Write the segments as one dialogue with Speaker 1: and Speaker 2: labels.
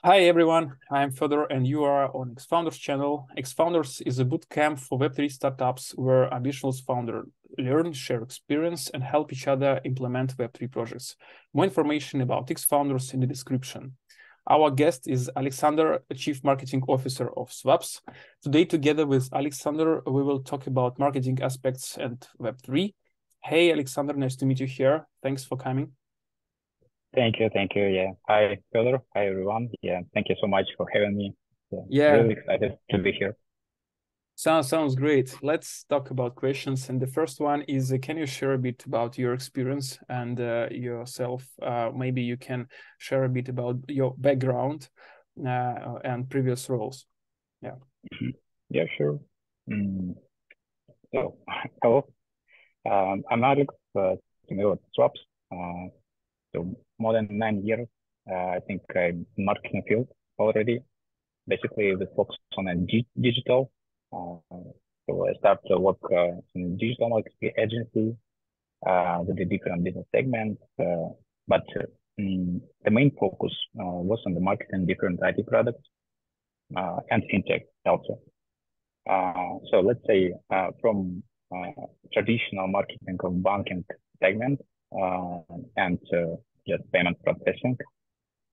Speaker 1: Hi everyone, I'm Fedor and you are on Xfounders channel. Xfounders is a bootcamp for Web3 startups where ambitious founders learn, share experience, and help each other implement Web3 projects. More information about Xfounders in the description. Our guest is Alexander, Chief Marketing Officer of Swaps. Today, together with Alexander, we will talk about marketing aspects and Web3. Hey Alexander, nice to meet you here. Thanks for coming.
Speaker 2: Thank you. Yeah. Hi, Fedor. Hi, everyone. Yeah. Thank you so much for having me.
Speaker 1: Yeah,
Speaker 2: Really excited to be here.
Speaker 1: Sounds great. Let's talk about questions. And the first one is, can you share a bit about your experience and yourself? Maybe you can share a bit about your background and previous roles. Yeah.
Speaker 2: Yeah, sure. Mm, so, hello. I'm Alex, CEO at Swaps. Uh, so more than 9 years, I think I'm in marketing field already. Basically, we focus on a digital. So I started to work in digital marketing agency with the different business segments. But the main focus was on the marketing different IT products and fintech also. So let's say from traditional marketing of banking segment uh, and just payment processing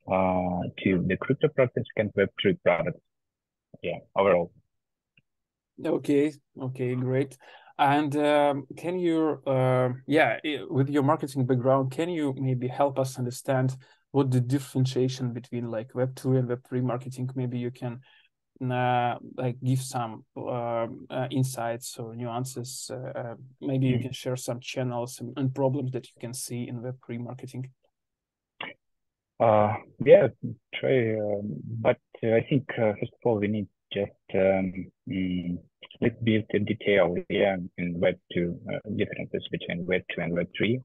Speaker 2: to the crypto processing and Web3 products. Yeah, overall.
Speaker 1: Okay, great. And can you, with your marketing background, can you maybe help us understand what the differentiation between like Web2 and Web3 marketing? Maybe you can like give some insights or nuances. Maybe you can share some channels and problems that you can see in Web3 marketing.
Speaker 2: Yeah, try. But I think first of all we need just little bit of detail, yeah, in Web2 differences between Web2 and Web3.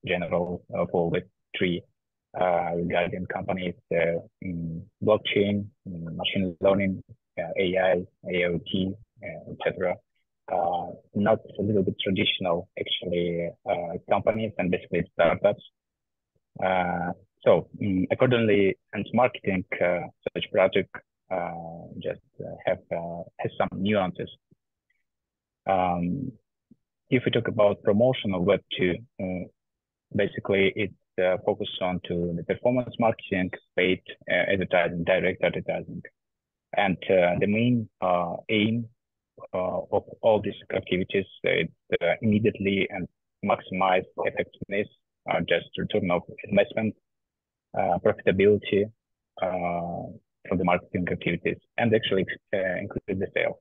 Speaker 2: General for Web3 regarding companies, blockchain, machine learning, AI, IoT, etc. Not a little bit traditional actually companies and basically startups. Accordingly, and marketing such project just has some nuances. If we talk about promotion of Web2, basically it's focused on to the performance marketing, paid advertising, direct advertising, and the main aim of all these activities is immediately and maximize effectiveness, just return of investment profitability from the marketing activities and actually include the sales.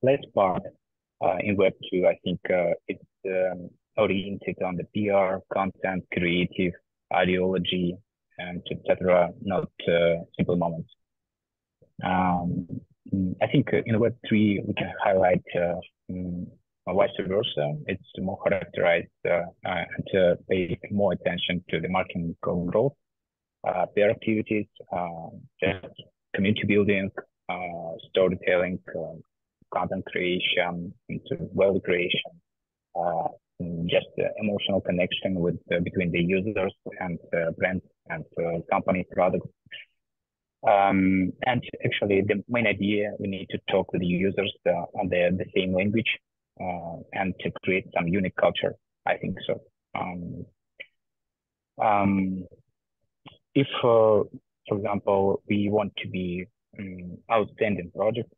Speaker 2: Last part in Web2, I think it's oriented on the PR, content, creative, ideology, and etc. Not simple moments. I think in Web3 we can highlight vice versa. It's more characterized and pay more attention to the marketing growth, PR activities, just community building, storytelling, content creation, into value creation, just emotional connection with between the users and brands and company products. And actually, the main idea, we need to talk with the users on the same language and to create some unique culture. I think so. If, for example, we want to be outstanding project,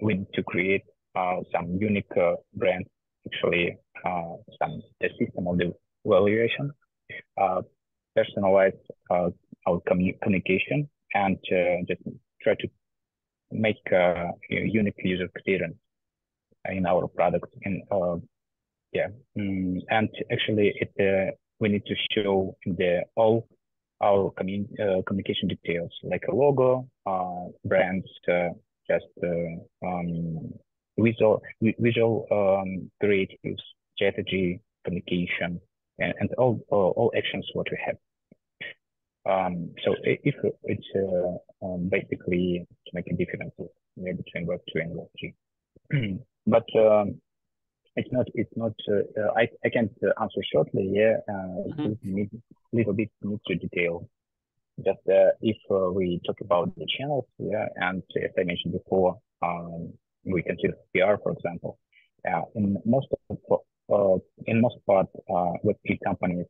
Speaker 2: we need to create some unique brand, actually some the system of the valuation, personalize our communication, and just try to make a unique user experience in our product. And actually, we need to show the all our communication details like a logo, brands, just visual creatives, strategy, communication, and all actions what we have. So if it's basically to make a difference between Web2 and Web3, but it's not. I can't answer shortly. Yeah,
Speaker 1: Mhm.
Speaker 2: little bit need to detail. just if we talk about the channels, and as I mentioned before, we consider PR, for example. In most part, Web3 companies,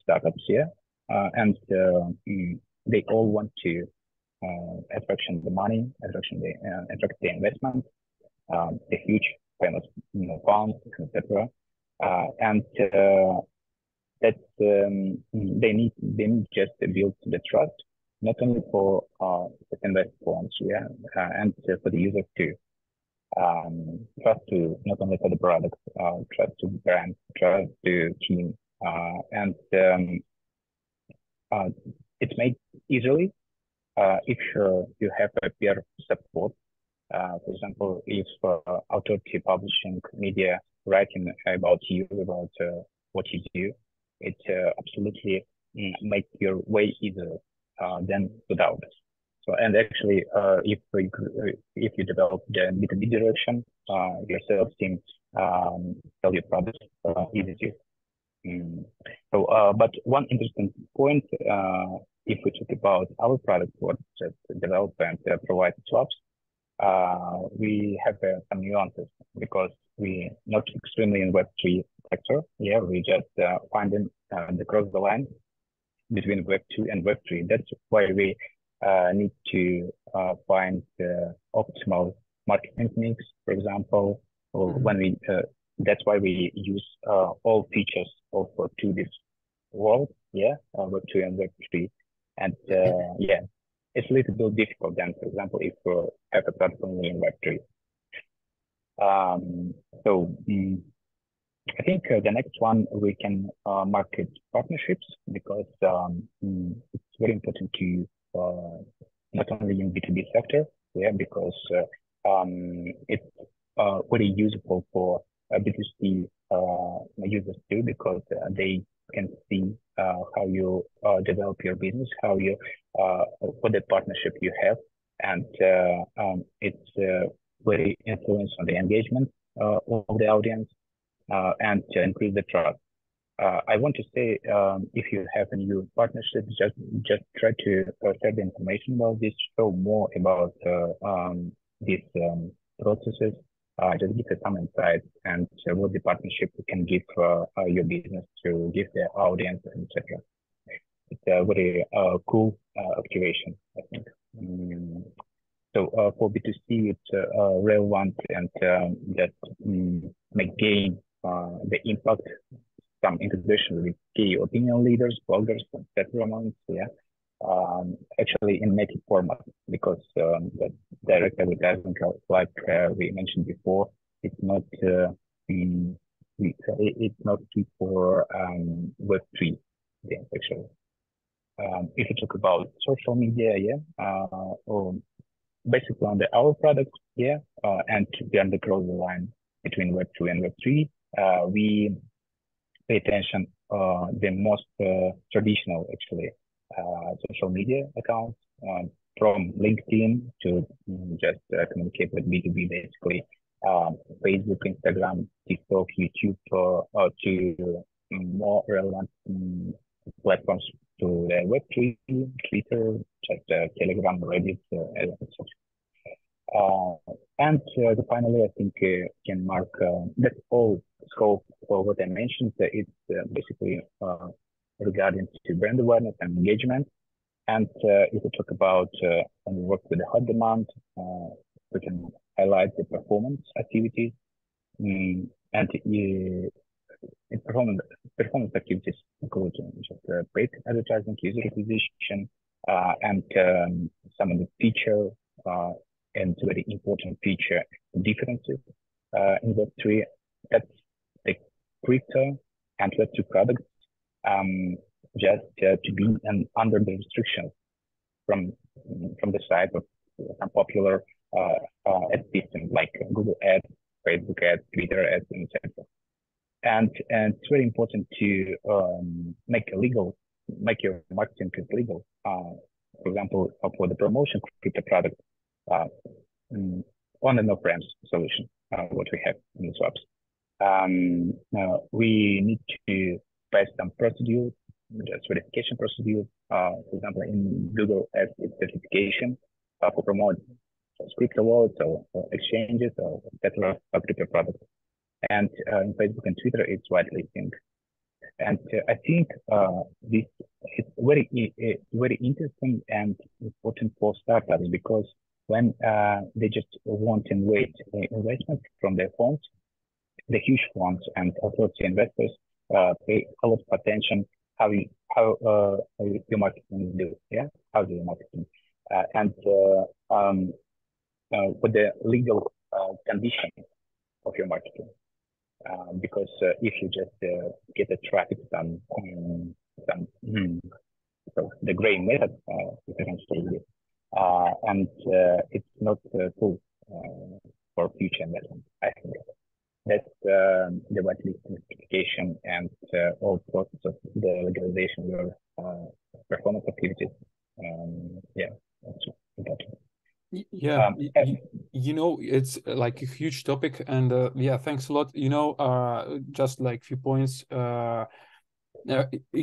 Speaker 2: startups here, and they all want to attract the money, attract the investment, the huge famous funds, etc. And that they need just to build the trust, not only for the invest funds, and for the users too. Trust to not only for the product, trust to brand, trust to team, and it's made easily if you have a peer support. For example, if authority publishing media writing about you, about what you do, it absolutely make your way easier than without. So, and actually, if you develop the B2B direction, your sales team sell your products easily. So, but one interesting point, if we talk about our product, what just develop and provide swaps, we have some nuances because we not extremely in Web3 sector. Yeah, we just finding the cross the line between Web2 and Web3. That's why we need to find the optimal marketing mix, for example, or when we that's why we use all features of to this world, Web2 and Web3, and yeah, it's a little bit difficult than, for example, if you have a platform in Web3. So I think the next one we can market partnerships because it's very important to not only in B2B sector, because it's very useful for B2C users too, because they can see how you develop your business, how you what the partnership you have, and it's very influence on the engagement of the audience and to increase the trust. I want to say, if you have a new partnership, just try to share the information about this, show more about these processes, just give us some insights and what the partnership can give your business to give the audience, etc. It's a very cool activation, I think. So for B2C, it's relevant and that may gain the impact, some integration with key opinion leaders, bloggers, etc. Actually in native format, because the direct advertising, like we mentioned before, it's not it's not key for Web3 games actually. If you talk about social media, basically on our product, and beyond the cross the line between Web2 and Web3, we pay attention the most traditional actually social media accounts, from LinkedIn to just communicate with B2B, basically Facebook, Instagram, TikTok, YouTube, to more relevant platforms to the Web3, Twitter, just Telegram, Reddit, etc. And finally, I think can mark that's all scope for what I mentioned. It's basically regarding to brand awareness and engagement. And if we talk about when we work with the hot demand, we can highlight the performance activities, and performance activities include just paid advertising, user acquisition, and some of the feature and very important feature differences in Web3. That's the crypto and Web2 products just to be under the restrictions from the side of some popular ad systems like Google Ads, Facebook Ads, Twitter Ads, etc. And it's very important to make your marketing legal. For example, for the promotion crypto product, on and off ramps solution, what we have in the swaps. We need to pass some procedures just verification procedure. For example, in Google Ads, it's certification for promote crypto wallets or exchanges or etc. crypto products. And in Facebook and Twitter, it's whitelisting. And I think this is very interesting and important for startups because when they just want and wait investment from their funds, the huge funds and authority investors pay a lot of attention how your marketing do, yeah, how do you marketing, and with the legal condition of your marketing. Because if you just get the traffic so the gray method, if I can say it, and it's not full for future investment, I think. That's the whitelist certification and all process of the legalization of your performance activities. Yeah, that's important.
Speaker 1: Yeah, it's like a huge topic, and yeah, thanks a lot. Just like few points.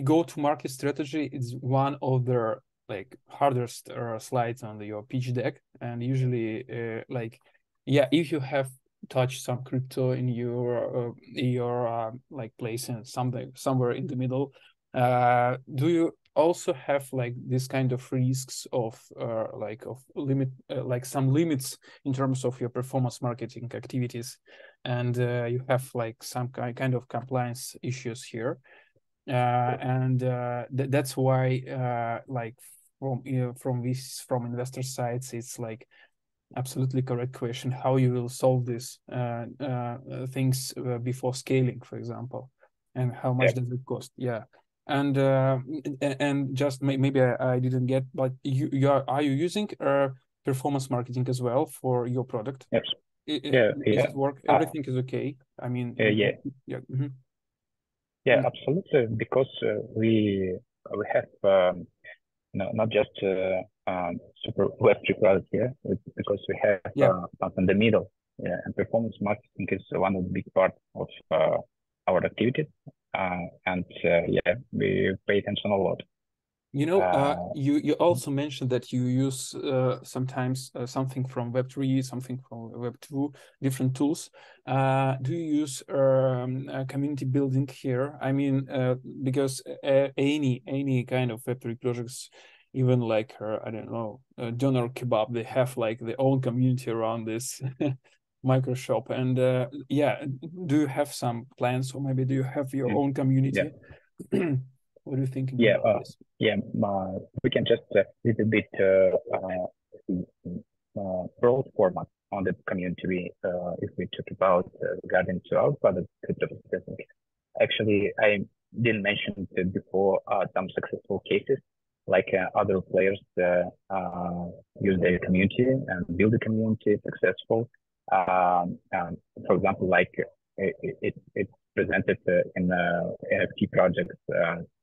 Speaker 1: Go-to-market strategy is one of the like hardest slides on your pitch deck, and usually, if you have touched some crypto in your like place and somewhere in the middle, do you also have like this kind of risks of some limits in terms of your performance marketing activities, and you have like some kind of compliance issues here, and that's why like from investor sides it's like absolutely correct question how you will solve these things before scaling, for example, and how much does it cost. And just maybe I didn't get, but are you using performance marketing as well for your product?
Speaker 2: Yes.
Speaker 1: Does it work? Everything is okay? I mean,
Speaker 2: absolutely, because we have not just super Web3 product here, because we have something in the middle. Yeah, and performance marketing is one of the big part of our activities, and we pay attention a lot.
Speaker 1: You also mentioned that you use sometimes something from Web3, something from Web2, different tools. Do you use community building here? I mean, because any kind of Web3 projects, even like I don't know, Doner Kebab, they have like their own community around this micro shop. And do you have some plans, or maybe do you have your own community? What are you thinking about this?
Speaker 2: We can just a little bit broad format on the community if we talk about regarding to our product. Actually, I didn't mention it before some successful cases like other players use their community and build a community successful. For example, like it's presented in NFT projects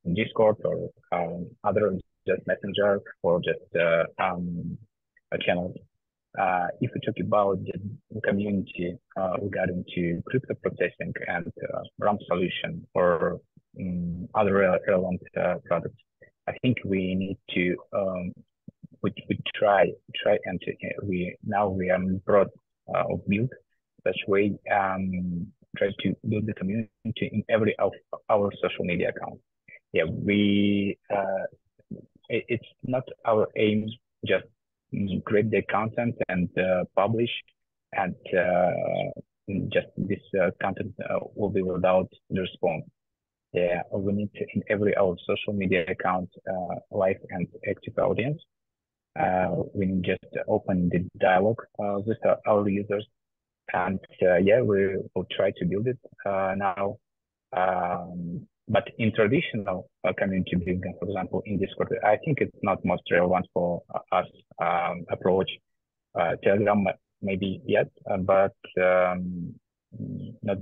Speaker 2: in Discord or other just Messenger or just a channel. If we talk about the community regarding to crypto processing and RAM solution or other relevant products, I think we need to we try and we are broad of build such way try to build the community in every of our social media accounts. It's not our aim just create the content and publish, and just this content will be without the response. We need to in every our social media account live and active audience. We need just open the dialogue with our users, and we will try to build it now. But in traditional community building, for example, in Discord, I think it's not most relevant for us approach. Telegram maybe yet, but not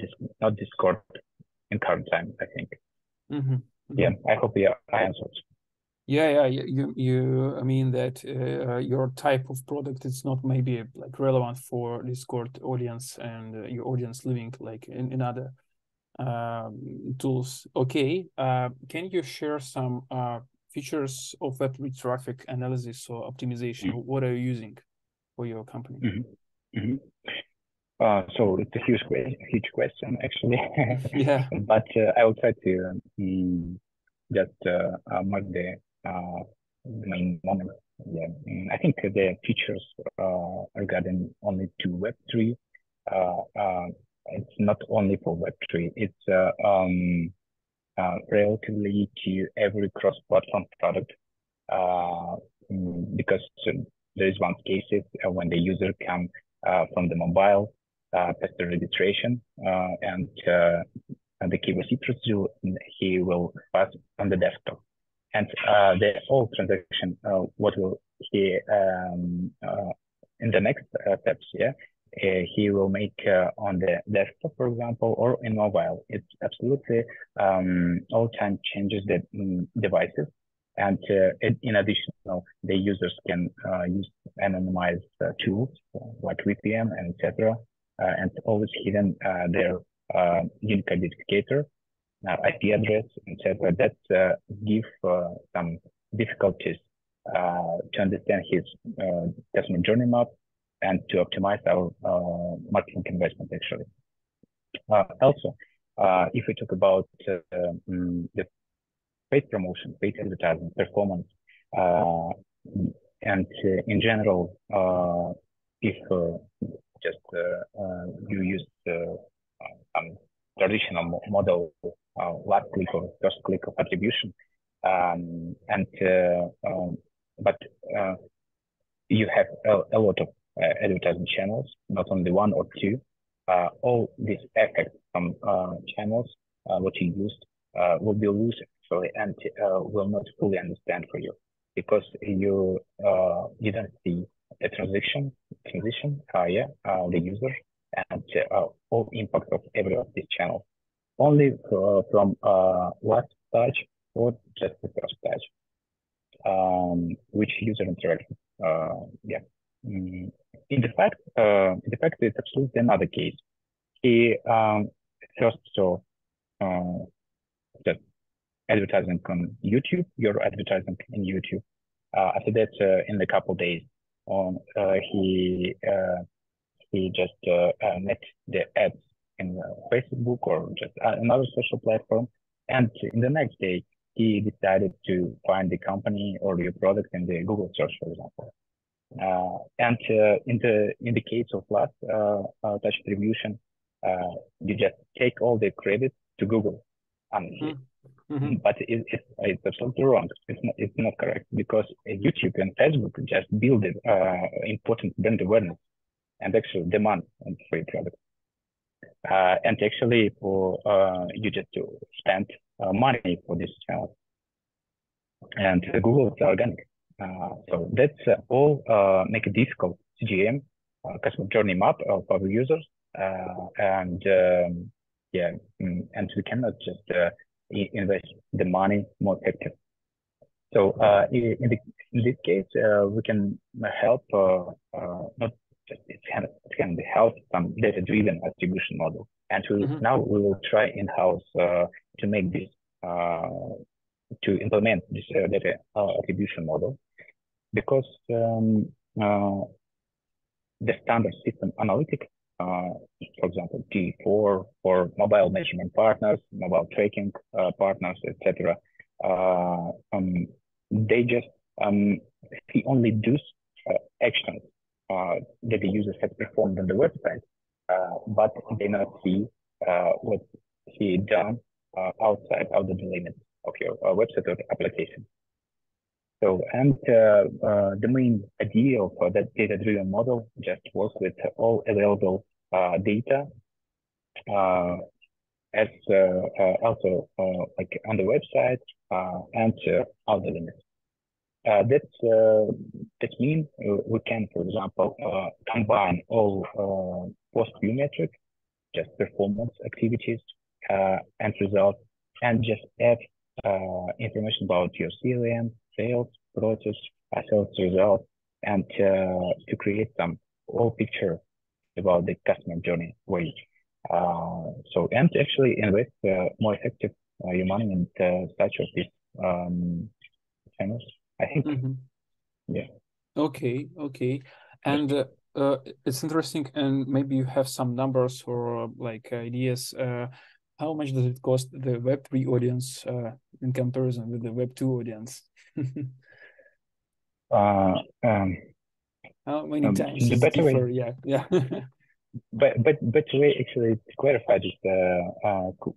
Speaker 2: Discord in current time, I think. I hope I answered.
Speaker 1: You I mean that your type of product is not maybe like relevant for Discord audience, and your audience living like in other tools. Okay, can you share some features of Web3 traffic analysis or optimization? What are you using for your company?
Speaker 2: So it's a huge question actually.
Speaker 1: Yeah.
Speaker 2: But I will try to just mark the main moments. Yeah, I think the features regarding only to Web3, it's not only for Web3. It's relatively to every cross-platform product, because there is one cases when the user come from the mobile test the registration and the KYC procedure he will pass on the desktop, and the whole transaction what will he in the next steps, yeah, he will make on the desktop, for example, or in mobile. It's absolutely all time changes the devices. And in addition, the users can use anonymized tools like VPN and etc. And always hidden their unique identificator, IP address, etc. That give some difficulties to understand his customer journey map and to optimize our marketing investment actually. Also, if we talk about the paid promotion, paid advertising, performance, and in general, if just you use some traditional model, last click or first click of attribution, but you have a lot of advertising channels, not only one or two. All these effects from channels, what you used, will be loose actually, and will not fully understand for you, because you don't see the transition, the user, and all impact of every of these channels. Only from last touch or just the first touch, which user interaction. Yeah. In the fact, it's absolutely another case. He first saw the advertising on YouTube, your advertising in YouTube. After that, in a couple of days, he just met the ads in Facebook or just another social platform, and in the next day, he decided to find the company or your product in the Google search, for example. And in the case of last touch attribution, you just take all the credit to Google, honestly. But it's absolutely wrong. It's not correct, because YouTube and Facebook just build important brand awareness and actually demand on free product. And actually, for you just to spend money for this channel, and Google is organic. So that's all make it difficult CGM, customer journey map of our users, and yeah, and we cannot just invest the money more effective. So in this case, we can help not just it can help some data-driven attribution model, and now we will try in-house to make this to implement this data attribution model, because the standard system analytic, for example, T4 for mobile measurement partners, mobile tracking partners, etc. They just he only does actions that the users have performed on the website, but they not see what he done outside of the limits of your website or application. So, and the main idea of that data-driven model just works with all available data, as also like on the website and other limits. That means we can, for example, combine all post-view metrics, just performance activities and results, and just add information about your CLM, sales process, sales results, and to create some whole picture about the customer journey way. So and actually invest more effective your money in such of these channels. I think, yeah.
Speaker 1: Okay, okay. And it's interesting, and maybe you have some numbers or like ideas. How much does it cost the Web3 audience in comparison with the Web2 audience?
Speaker 2: Uh, um,
Speaker 1: How many times
Speaker 2: the
Speaker 1: is it
Speaker 2: better
Speaker 1: differ?
Speaker 2: way,
Speaker 1: Yeah, yeah.
Speaker 2: but better way actually to clarify this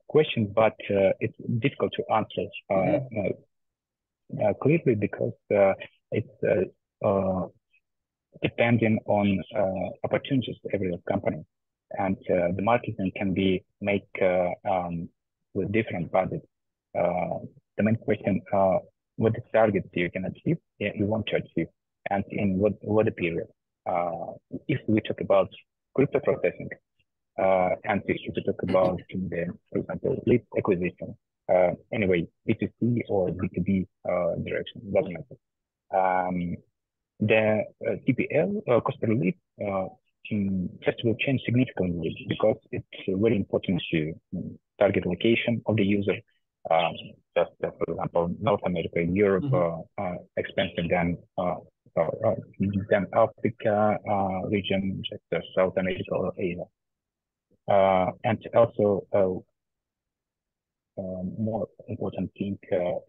Speaker 2: question, but it's difficult to answer clearly because it's depending on opportunities for every company, and the marketing can be make with different budgets. The main question: what the targets you can achieve, you want to achieve, and in what period? If we talk about crypto processing, and if we talk about the, for example, lead acquisition, anyway, B2C or B2B direction, doesn't matter. The TPL, cost per lead, has to change significantly because it's very important to target location of the user. Just for example, North America, Europe, expensive than Africa region, just South America or Asia. And also more important thing,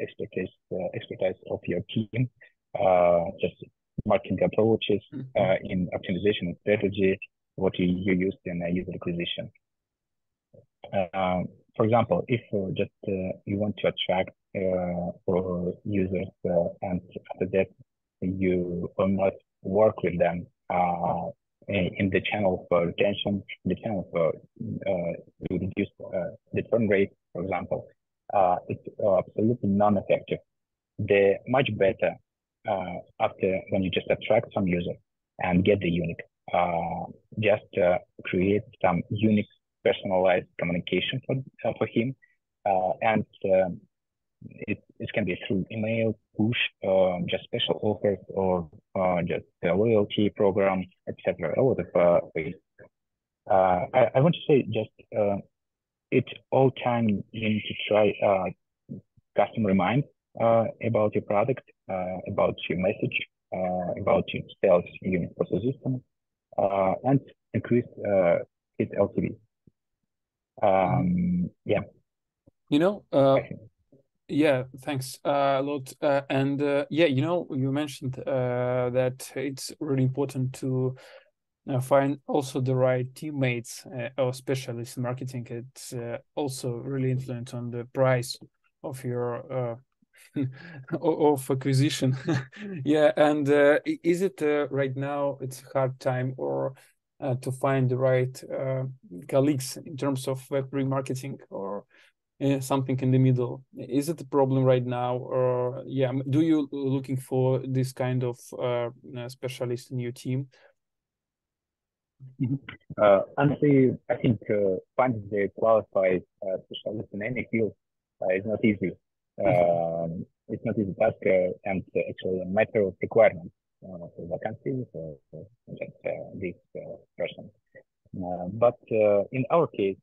Speaker 2: expertise of your team, just marketing approaches in optimization and strategy, what you use in user acquisition. For example, if just you want to attract users and after that you must work with them in the channel for retention, the channel for to reduce the turn rate, for example, it's absolutely non-effective. The much better after when you just attract some user and get the unique, just create some unique personalized communication for him, and it can be through email, push, just special offers, or just a loyalty program, etc. A lot of ways. I want to say just it's all time you need to try customer remind about your product, about your message, about your sales unit proposition, and increase its LTV. Yeah.
Speaker 1: You know, yeah, thanks a lot. And yeah, you know, you mentioned that it's really important to find also the right teammates or specialists in marketing. It's also really influence on the price of your of acquisition. Yeah, and is it right now it's a hard time or to find the right colleagues in terms of Web3 marketing or something in the middle? Is it a problem right now, or yeah, do you looking for this kind of specialist in your team?
Speaker 2: Honestly, I think finding the qualified specialist in any field is not easy. It's not easy task, and actually a matter of requirement for vacancies or just this person. But in our case,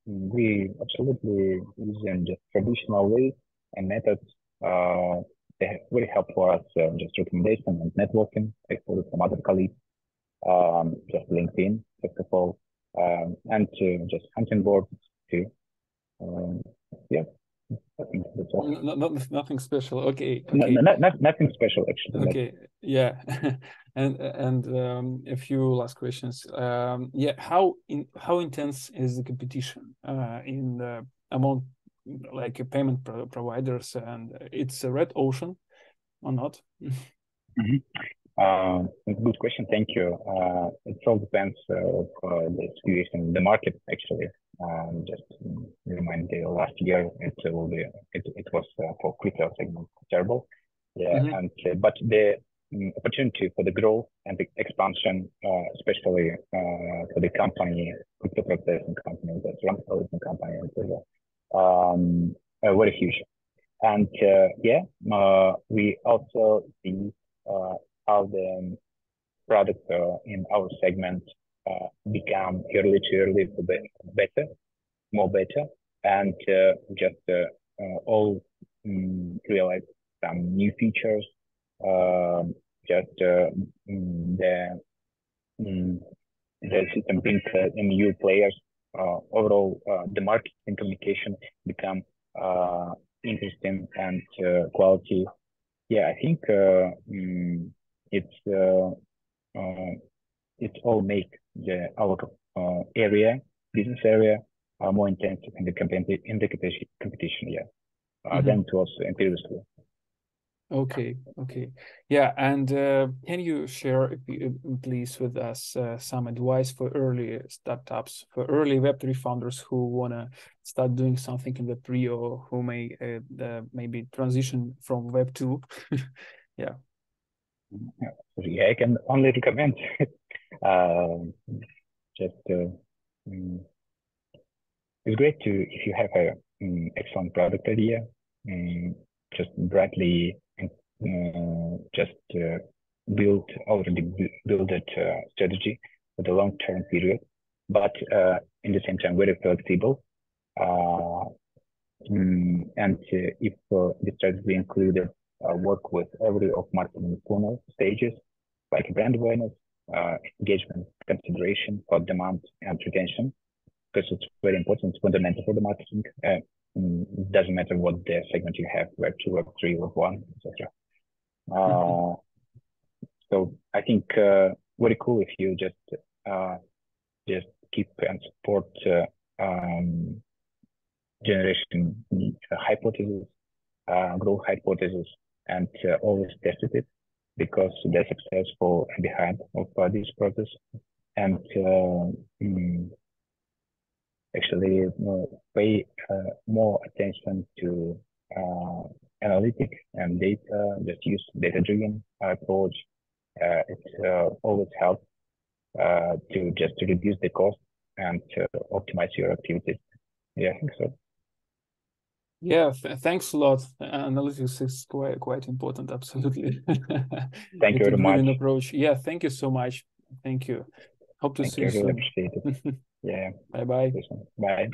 Speaker 2: we absolutely using just traditional ways and methods. They really help for us, just recommendation and networking, actually from other colleagues, just LinkedIn, first of all, and just hunting boards too. Yeah, I think that's all.
Speaker 1: Nothing special. Okay,
Speaker 2: No,
Speaker 1: okay.
Speaker 2: nothing special actually.
Speaker 1: Okay, yeah. And a few last questions. Yeah, how intense is the competition in the among like payment providers, and it's a red ocean or not?
Speaker 2: Good question. Thank you. It all depends of the situation in the market, actually. Just remind the last year, it was for crypto segment terrible. Yeah, and but the opportunity for the growth and the expansion, especially for the company, crypto processing company, the transfer company, very huge. And yeah, we also see how the product in our segment become early to early for better, more better, and just all realize some new features. Just the mm, the system brings new players. Overall, the marketing communication become interesting and quality. Yeah, I think it's it all make our business area, more intensive in the competition. Yeah, than it was previously.
Speaker 1: Okay. Yeah, and can you share, please, with us some advice for early startups, for early Web3 founders who want to start doing something in Web3 or who may maybe transition from Web2? Yeah.
Speaker 2: Yeah, I can only recommend just it's great if you have a excellent product idea, just brightly just already build that strategy for the long-term period, but in the same time very flexible. And if the strategy included work with every of marketing funnel stages, like brand awareness, engagement, consideration, for demand, and retention, because it's very important, it's fundamental for the marketing. It doesn't matter what the segment you have, Web 2, Web 3, Web 1, etc. So I think very cool if you just keep and support generation hypothesis, growth hypothesis, and always tested it because they're successful behind of this process. And actually pay more attention to analytics and data, just use data-driven approach. It always helps to just reduce the cost and to optimize your activities. Yeah, I think so.
Speaker 1: Yeah, thanks a lot. Analytics is quite important, absolutely.
Speaker 2: Thank you very much.
Speaker 1: Approach. Yeah, thank you so much. Thank you. Hope to see you soon.
Speaker 2: Appreciate it. Yeah.
Speaker 1: Bye-bye.
Speaker 2: Bye.